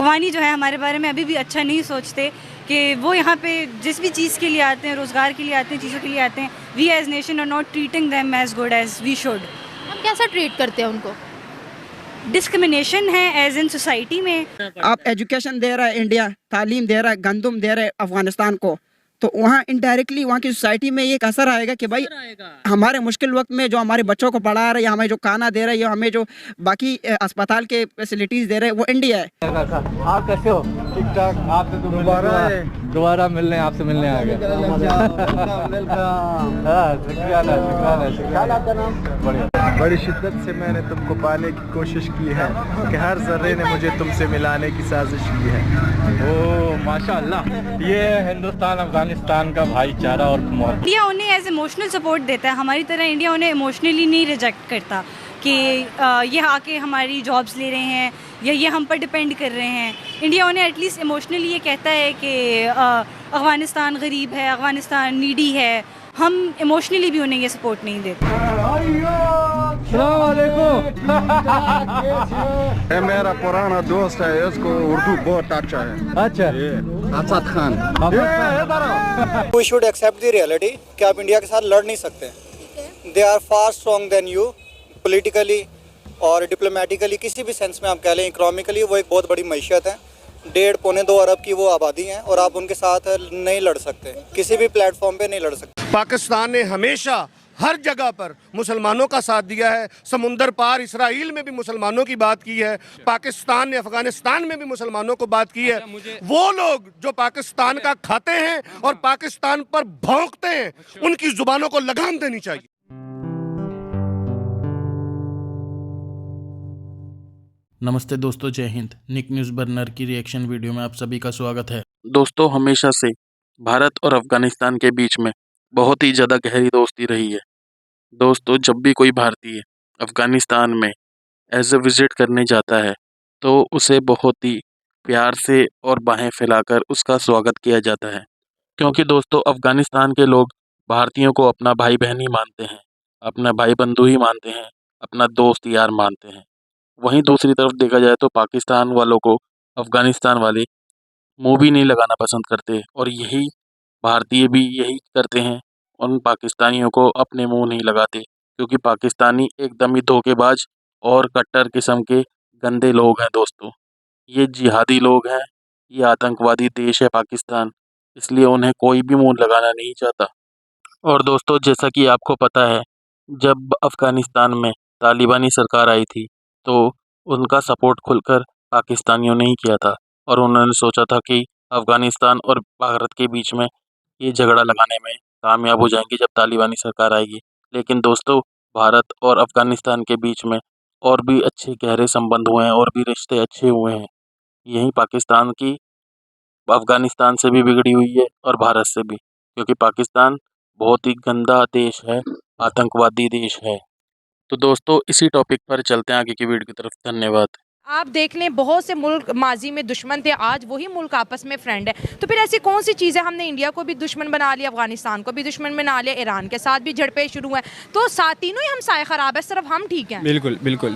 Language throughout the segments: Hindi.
अफगानी जो है हमारे बारे में अभी भी अच्छा नहीं सोचते कि वो यहाँ पे जिस भी चीज़ के लिए आते हैं, रोज़गार के लिए आते हैं, चीज़ों के लिए आते हैं, we as nation are not treating them as good as we should. हम कैसा ट्रीट करते हैं उनको? डिस्क्रिमिनेशन है एज इन सोसाइटी में। आप एजुकेशन दे रहा है इंडिया, तालीम दे रहा है, गंदम दे रहा है अफगानिस्तान को, तो वहाँ इनडायरेक्टली वहाँ की सोसाइटी में ये एक असर आएगा कि भाई हमारे मुश्किल वक्त में जो हमारे बच्चों को पढ़ा रहे हैं, या हमें जो खाना दे रहे हैं, या हमें जो बाकी अस्पताल के फैसिलिटीज़ दे रहे हैं, वो इंडिया है। आप कैसे हो? ठीक ठाक। आपसे तो दोबारा मिलने आपसे मिलने आ गए। बड़ी शिद्दत से मैंने तुमको पाने की कोशिश की है कि हर जर्रे ने मुझे तुमसे मिलाने की साजिश की है। ओ माशाअल्लाह, ये हिंदुस्तान अफगानिस्तान का भाईचारा और इंडिया उन्हें एज इमोशनल सपोर्ट देता है, हमारी तरह इंडिया उन्हें इमोशनली नहीं रिजेक्ट करता कि ये आके हमारी जॉब्स ले रहे हैं या ये हम पर डिपेंड कर रहे हैं। इंडिया उन्हें एटलीस्ट इमोशनली ये कहता है कि अफगानिस्तान गरीब है, अफगानिस्तान नीडी है। हम इमोशनली भी उन्हें ये सपोर्ट नहीं देते। ये मेरा पुराना दोस्त है, इसको उर्दू बहुत अच्छा है। अच्छा, Asad Khan. We should accept the reality कि आप इंडिया के साथ लड़ नहीं सकते। They are far strong than you politically और डिप्लोमेटिकली, किसी भी सेंस में आप कह लें। इकोनॉमिकली वो एक बहुत बड़ी मईशत है, 1.5-2 अरब की वो आबादी है, और आप उनके साथ नहीं लड़ सकते, किसी भी प्लेटफॉर्म पे नहीं लड़ सकते। पाकिस्तान ने हमेशा हर जगह पर मुसलमानों का साथ दिया है। समुंदर पार इसराइल में भी मुसलमानों की बात की है, पाकिस्तान ने अफगानिस्तान में भी मुसलमानों को बात की है। वो लोग जो पाकिस्तान का खाते हैं और पाकिस्तान पर भौंकते हैं, उनकी जुबानों को लगाम देनी चाहिए। नमस्ते दोस्तों, जय हिंद। निक न्यूज़ बर्नर की रिएक्शन वीडियो में आप सभी का स्वागत है। दोस्तों, हमेशा से भारत और अफगानिस्तान के बीच में बहुत ही ज़्यादा गहरी दोस्ती रही है। दोस्तों, जब भी कोई भारतीय अफगानिस्तान में एज ए विज़िट करने जाता है तो उसे बहुत ही प्यार से और बाहें फैलाकर उसका स्वागत किया जाता है, क्योंकि दोस्तों अफगानिस्तान के लोग भारतीयों को अपना भाई बहन ही मानते हैं, अपना भाई बंधु ही मानते हैं, अपना दोस्त यार मानते हैं। वहीं दूसरी तरफ देखा जाए तो पाकिस्तान वालों को अफगानिस्तान वाले मुंह भी नहीं लगाना पसंद करते, और यही भारतीय भी यही करते हैं, उन पाकिस्तानियों को अपने मुंह नहीं लगाते, क्योंकि पाकिस्तानी एकदम ही धोखेबाज और कट्टर किस्म के गंदे लोग हैं। दोस्तों, ये जिहादी लोग हैं, ये आतंकवादी देश है पाकिस्तान, इसलिए उन्हें कोई भी मुंह लगाना नहीं चाहता। और दोस्तों, जैसा कि आपको पता है, जब अफ़गानिस्तान में तालिबानी सरकार आई थी तो उनका सपोर्ट खुलकर पाकिस्तानियों ने ही किया था, और उन्होंने सोचा था कि अफ़गानिस्तान और भारत के बीच में ये झगड़ा लगाने में कामयाब हो जाएंगे जब तालिबानी सरकार आएगी। लेकिन दोस्तों, भारत और अफ़गानिस्तान के बीच में और भी अच्छे गहरे संबंध हुए हैं और भी रिश्ते अच्छे हुए हैं। यहीं पाकिस्तान की अफ़गानिस्तान से भी बिगड़ी हुई है और भारत से भी, क्योंकि पाकिस्तान बहुत ही गंदा देश है, आतंकवादी देश है। तो दोस्तों, इसी टॉपिक पर चलते हैं आगे की वीडियो की तरफ। धन्यवाद। आप देख लें, बहुत से मुल्क माजी में दुश्मन थे, आज वही मुल्क आपस में फ्रेंड है। तो फिर ऐसी कौन सी चीज़ है? हमने इंडिया को भी दुश्मन बना लिया, अफगानिस्तान को भी दुश्मन बना लिया, ईरान के साथ भी झड़पें शुरू हैं, तो साथ तीनों ही हमसाए ख़राब है, सिर्फ हम ठीक हैं। बिल्कुल बिल्कुल।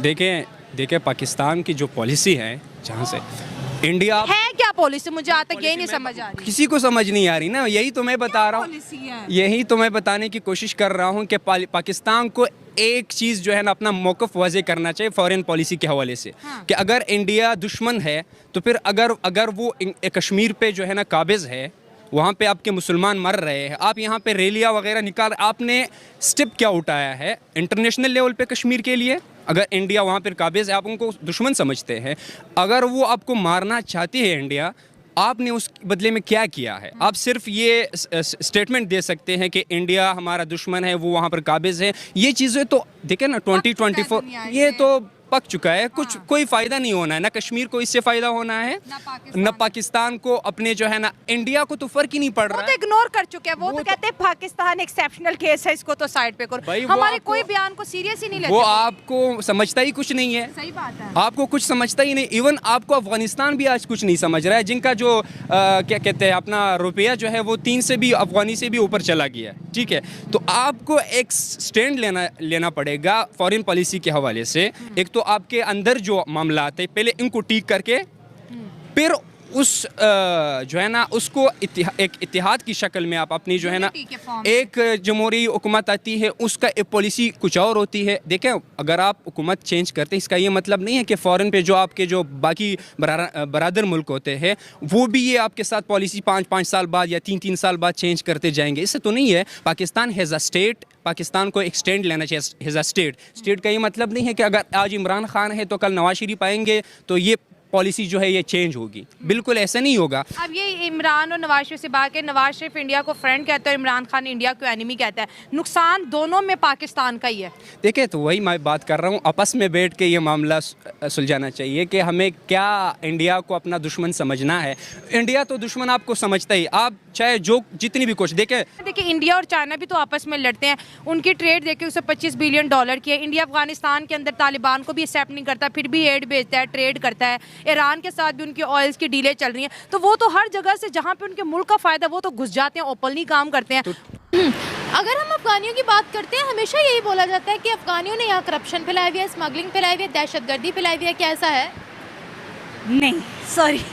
देखें पाकिस्तान की जो पॉलिसी है, जहाँ से इंडिया है क्या पॉलिसी, मुझे आज तक यही नहीं समझ आ रही। किसी को समझ नहीं आ रही ना, यही तो मैं बता रहा हूँ, यही तो मैं बताने की कोशिश कर रहा हूँ कि पाकिस्तान को एक चीज़ जो है ना, अपना मौक़िफ़ वाज़ेह करना चाहिए फॉरेन पॉलिसी के हवाले से। हाँ। कि अगर इंडिया दुश्मन है तो फिर अगर वो कश्मीर पे जो है ना काबिज़ है, वहाँ पे आपके मुसलमान मर रहे हैं, आप यहाँ पे रैलियाँ वगैरह निकाल, आपने स्टेप क्या उठाया है इंटरनेशनल लेवल पे कश्मीर के लिए? अगर इंडिया वहाँ पर काबिज़ है, आप उनको दुश्मन समझते हैं, अगर वो आपको मारना चाहती है इंडिया, आपने उस बदले में क्या किया है? आप सिर्फ ये स्टेटमेंट दे सकते हैं कि इंडिया हमारा दुश्मन है, वो वहाँ पर काबिज़ है। ये चीज़ें तो देखें ना, 2024 ये तो पक चुका है। कुछ कोई फ़ायदा नहीं होना है, ना कश्मीर को इससे फ़ायदा होना है, ना पाकिस्तान को अपने जो है ना, इंडिया को तो फ़र्क ही नहीं पड़ रहा है। वो तो इग्नोर कर चुके हैं, वो तो कहते हैं पाकिस्तान एक्सेप्शनल केस है, इसको तो साइड पे करो। हमारे कोई बयान को सीरियस ही नहीं लेते। वो आपको समझता ही कुछ नहीं है। सही बात है, आपको कुछ समझता ही नहीं। इवन आपको अफगानिस्तान भी आज कुछ नहीं समझ रहा है, जिनका जो क्या कहते हैं, अपना रुपया जो है वो 3 से भी अफगानी से भी ऊपर चला गया है। ठीक है, तो आपको एक स्टैंड लेना पड़ेगा फॉरेन पॉलिसी के हवाले से। एक तो आपके अंदर जो मामला है, पहले इनको ठीक करके फिर उस जो है ना उसको एक इतिहाद की शक्ल में आप अपनी जो है ना एक जमहूरी हुकूमत आती है, उसका एक पॉलिसी कुछ और होती है। देखें, अगर आप हुकूमत चेंज करते हैं इसका ये मतलब नहीं है कि फ़ौरन पे जो आपके जो बाकी बरादर मुल्क होते हैं वो भी ये आपके साथ पॉलिसी 5-5 साल बाद या 3-3 साल बाद चेंज करते जाएंगे। इससे तो नहीं है। Pakistan has a state, Pakistan को एक स्टैंड लेना चाहिए। हैज़ अ स्टेट का ये मतलब नहीं है कि अगर आज इमरान खान है तो कल नवाज शरीफ आएंगे तो ये पॉलिसी जो है ये चेंज होगी। बिल्कुल ऐसा नहीं होगा। अब ये इमरान और नवाज शरीफ से बात है, नवाज शरीफ इंडिया को फ्रेंड कहता है, इमरान खान इंडिया को एनिमी कहता है। नुकसान दोनों में पाकिस्तान का ही है। देखिए, तो वही मैं बात कर रहा हूँ, आपस में बैठ के ये मामला सुलझाना चाहिए कि हमें क्या इंडिया को अपना दुश्मन समझना है। इंडिया तो दुश्मन आपको समझता ही, आप चाहे जो जितनी भी कुछ देखिए इंडिया और चाइना भी तो आपस में लड़ते हैं। उनकी ट्रेड देखिए उसे $25 बिलियन की है। इंडिया अफगानिस्तान के अंदर तालिबान को भी एक्सेप्ट नहीं करता, फिर भी एड भेजता है, ट्रेड करता है। ईरान के साथ भी उनकी ऑयल्स की डीलें चल रही हैं। तो वो तो हर जगह से जहाँ पे उनके मुल्क का फ़ायदा वो तो घुस जाते हैं, ओपनली काम करते हैं। अगर हम अफगानियों की बात करते हैं, हमेशा यही बोला जाता है कि अफगानियों ने यहाँ करप्शन फैलाई हुई है, स्मगलिंग फैलाई हुई है, दहशतगर्दी फैलाई हुई है। क्या ऐसा है? नहीं, सॉरी,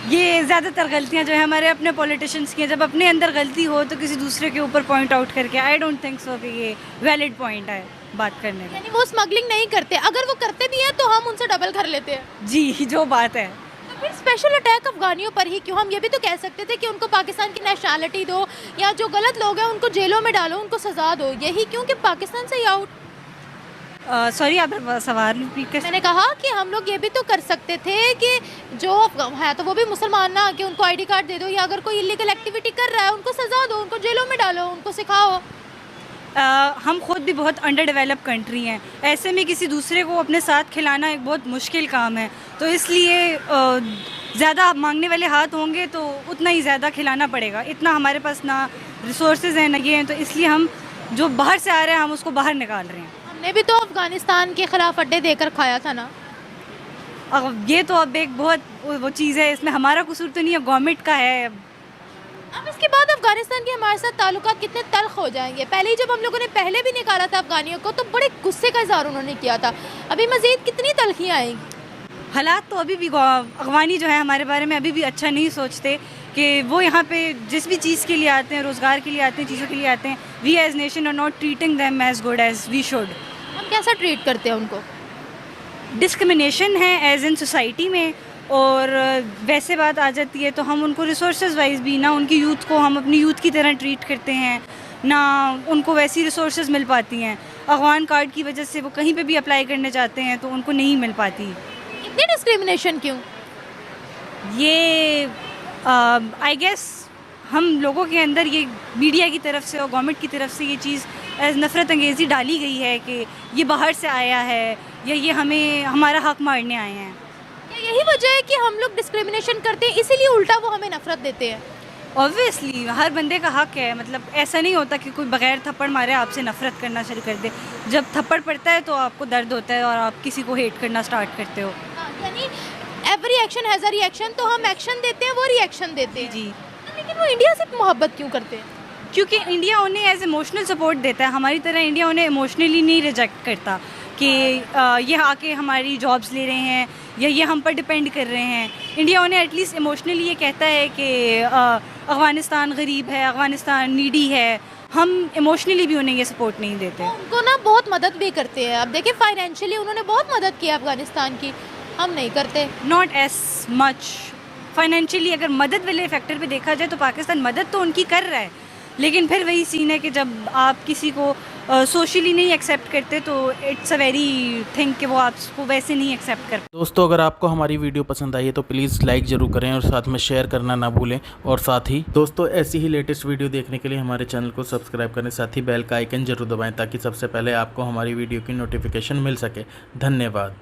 ये ज़्यादातर गलतियाँ जो है हमारे अपने पॉलिटिशियंस की हैं। जब अपने अंदर गलती हो तो किसी दूसरे के ऊपर पॉइंट आउट करके, आई डोंट थिंक सो कि ये वैलिड पॉइंट है बात करने का। यानी वो स्मगलिंग नहीं करते, अगर वो करते भी हैं तो हम उनसे डबल कर लेते हैं। जी, जो बात है। तो फिर स्पेशल अटैक अफगानियों पर ही क्यों? हम ये भी तो कह सकते थे कि उनको पाकिस्तान की नेशनैलिटी दो, या जो गलत लोग हैं उनको जेलों में डालो, उनको सजा दो। यही क्यों कि पाकिस्तान से ही आउट? सॉरी, आप सवाल रिपीट कर। मैंने कहा कि हम लोग ये भी तो कर सकते थे कि जो है तो वो भी मुसलमान ना, कि उनको आईडी कार्ड दे दो, या अगर कोई इलीगल एक्टिविटी कर रहा है उनको सजा दो, उनको जेलों में डालो, उनको सिखाओ। हम खुद भी बहुत अंडर डेवलप कंट्री हैं, ऐसे में किसी दूसरे को अपने साथ खिलाना एक बहुत मुश्किल काम है। तो इसलिए ज़्यादा मांगने वाले हाथ होंगे तो उतना ही ज़्यादा खिलाना पड़ेगा। इतना हमारे पास ना रिसोर्सेज हैं ना ये हैं, तो इसलिए हम जो बाहर से आ रहे हैं हम उसको बाहर निकाल रहे हैं। हमने भी तो अफगानिस्तान के खिलाफ अड्डे देकर खाया था ना। अब ये तो अब एक बहुत वो चीज़ है, इसमें हमारा कसूर तो नहीं है, गवर्नमेंट का है। अब इसके बाद अफगानिस्तान के हमारे साथ ताल्लुकात कितने तल्ख हो जाएंगे। पहले ही जब हम लोगों ने पहले भी निकाला था अफगानियों को तो बड़े गुस्से का इजहार उन्होंने किया था, अभी मज़ीद कितनी तल्खियाँ आएंगी? हालात तो अभी भी अफगानी जो है हमारे बारे में अभी भी अच्छा नहीं सोचते कि वो यहाँ पे जिस भी चीज़ के लिए आते हैं, रोज़गार के लिए आते हैं, चीज़ों के लिए आते हैं, we as nation are not treating them as good as we should. हम कैसा ट्रीट करते हैं उनको? डिस्क्रिमिनेशन है एज इन सोसाइटी में, और वैसे बात आ जाती है तो हम उनको रिसोर्सेज वाइज भी ना, उनकी यूथ को हम अपनी यूथ की तरह ट्रीट करते हैं ना, उनको वैसी रिसोर्सेज मिल पाती हैं। अफगान कार्ड की वजह से वो कहीं पे भी अप्लाई करने जाते हैं तो उनको नहीं मिल पाती। इतनी डिस्क्रिमिनेशन क्यों? ये आई गेस हम लोगों के अंदर ये मीडिया की तरफ से और गवर्नमेंट की तरफ से ये चीज़ एज नफ़रत अंगेज़ी डाली गई है कि ये बाहर से आया है या ये हमें हमारा हक मारने आए हैं। क्या यही वजह है कि हम लोग डिस्क्रिमिनेशन करते हैं, इसीलिए उल्टा वो हमें नफरत देते हैं? ऑब्वियसली हर बंदे का हक है, मतलब ऐसा नहीं होता कि कोई बगैर थप्पड़ मारे आपसे नफरत करना शुरू कर दे। जब थप्पड़ पड़ता है तो आपको दर्द होता है और आप किसी को हेट करना स्टार्ट करते हो। यानी every action has a reaction, तो हम एक्शन देते हैं, वो रिएक्शन देते हैं। जी, लेकिन वो इंडिया से मोहब्बत क्यों करते हैं? क्योंकि इंडिया उन्हें एज इमोशनल सपोर्ट देता है। हमारी तरह इंडिया उन्हें इमोशनली नहीं रिजेक्ट करता कि ये आके हमारी जॉब्स ले रहे हैं या ये हम पर डिपेंड कर रहे हैं। इंडिया उन्हें एटलीस्ट इमोशनली ये कहता है कि अफ़गानिस्तान गरीब है, अफ़गानिस्तान नीडी है। हम इमोशनली भी उन्हें ये सपोर्ट नहीं देते। उनको ना बहुत मदद भी करते हैं। अब देखिए फाइनेंशियली उन्होंने बहुत मदद की अफ़गानिस्तान की, हम नहीं करते। Not as much financially. अगर मदद वाले फैक्टर पे देखा जाए तो पाकिस्तान मदद तो उनकी कर रहा है, लेकिन फिर वही सीन है कि जब आप किसी को सोशली नहीं एक्सेप्ट करते तो इट्स अ वेरी थिंग कि वो आपको वैसे नहीं एक्सेप्ट कर। दोस्तों, अगर आपको हमारी वीडियो पसंद आई है तो प्लीज़ लाइक ज़रूर करें और साथ में शेयर करना ना भूलें। और साथ ही दोस्तों, ऐसी ही लेटेस्ट वीडियो देखने के लिए हमारे चैनल को सब्सक्राइब करें, साथ ही बेल का आइकन जरूर दबाएं ताकि सबसे पहले आपको हमारी वीडियो की नोटिफिकेशन मिल सके। धन्यवाद।